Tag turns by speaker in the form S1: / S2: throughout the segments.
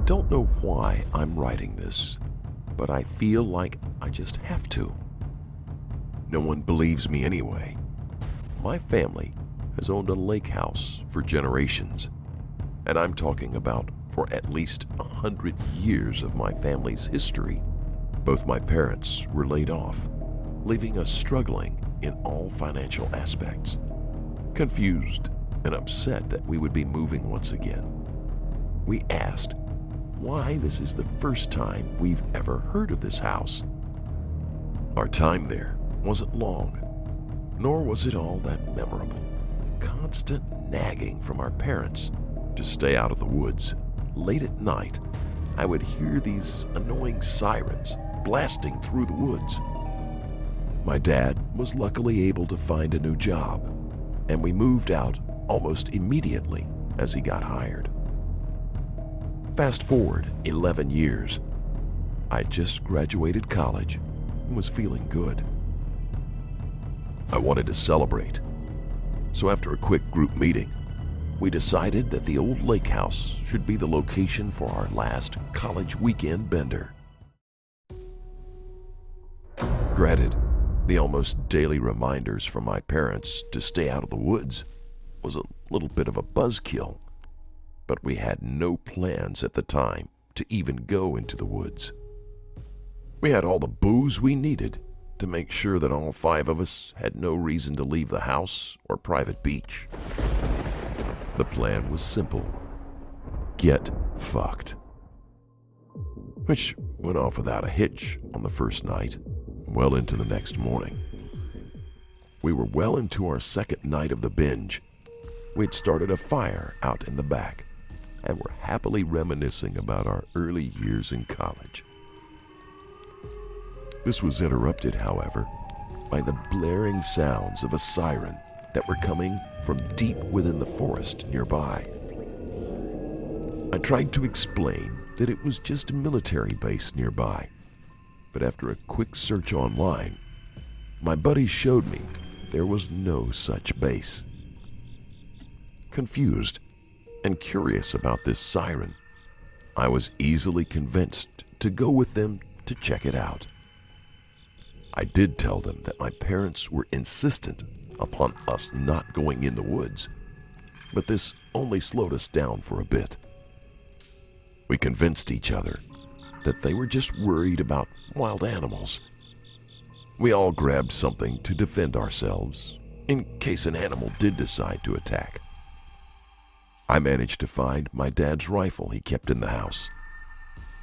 S1: don't know why I'm writing this, but I feel like I just have to. No one believes me anyway. My family has owned a lake house for generations, and I'm talking about for at least 100 years of my family's history. Both my parents were laid off, leaving us struggling in all financial aspects, confused and upset that we would be moving once again. We asked why this is the first time we've ever heard of this house. Our time there wasn't long, nor was it all that memorable. Constant nagging from our parents to stay out of the woods. Late at night, I would hear these annoying sirens blasting through the woods. My dad was luckily able to find a new job, and we moved out almost immediately as he got hired. Fast forward 11 years. I just graduated college and was feeling good. I wanted to celebrate, so after a quick group meeting, we decided that the old lake house should be the location for our last college weekend bender. Granted, the almost daily reminders from my parents to stay out of the woods was a little bit of a buzzkill, but we had no plans at the time to even go into the woods. We had all the booze we needed to make sure that all 5 of us had no reason to leave the house or private beach. The plan was simple: get fucked. Which went off without a hitch on the first night, well into the next morning. We were well into our second night of the binge. We'd started a fire out in the back and were happily reminiscing about our early years in college. This was interrupted, however, by the blaring sounds of a siren that were coming from deep within the forest nearby. I tried to explain that it was just a military base nearby, but after a quick search online, my buddies showed me there was no such base. Confused and curious about this siren, I was easily convinced to go with them to check it out. I did tell them that my parents were insistent upon us not going in the woods, but this only slowed us down for a bit. We convinced each other that they were just worried about wild animals. We all grabbed something to defend ourselves in case an animal did decide to attack. I managed to find my dad's rifle he kept in the house.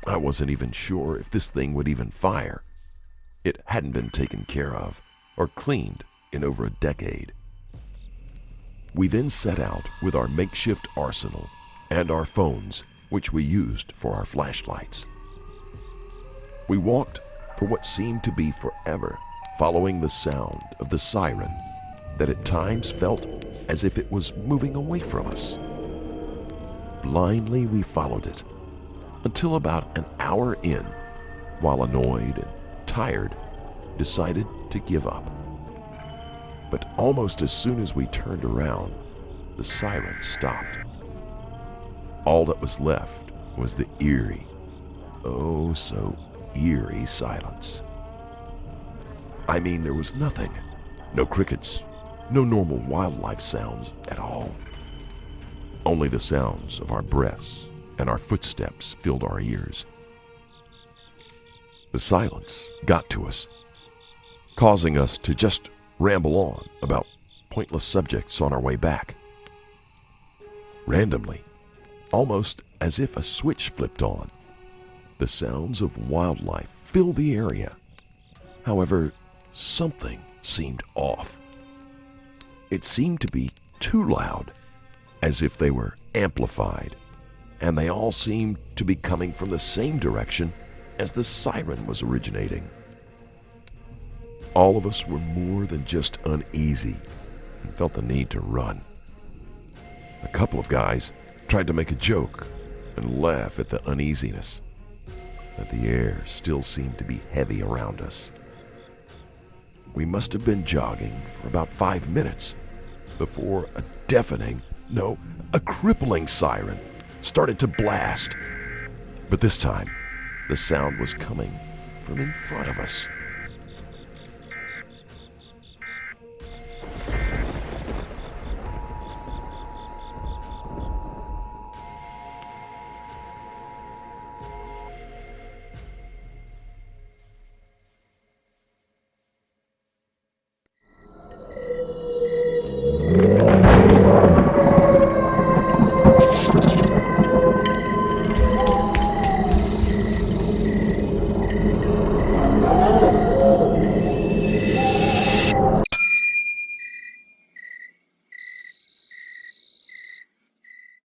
S1: I wasn't even sure if this thing would even fire. It hadn't been taken care of or cleaned in over a decade. We then set out with our makeshift arsenal and our phones, which we used for our flashlights. We walked for what seemed to be forever, following the sound of the siren that at times felt as if it was moving away from us. Blindly we followed it until about an hour in, while annoyed and tired, decided to give up. But almost as soon as we turned around, the siren stopped. All that was left was the eerie, oh so eerie silence. I mean, there was nothing. No crickets, no normal wildlife sounds at all. Only the sounds of our breaths and our footsteps filled our ears. The silence got to us, causing us to just ramble on about pointless subjects on our way back. Randomly, almost as if a switch flipped on, the sounds of wildlife filled the area. However, something seemed off. It seemed to be too loud, as if they were amplified, and they all seemed to be coming from the same direction as the siren was originating. All of us were more than just uneasy and felt the need to run. A couple of guys tried to make a joke and laugh at the uneasiness, but the air still seemed to be heavy around us. We must have been jogging for about 5 minutes before a deafening, no, a crippling siren started to blast. But this time, the sound was coming from in front of us.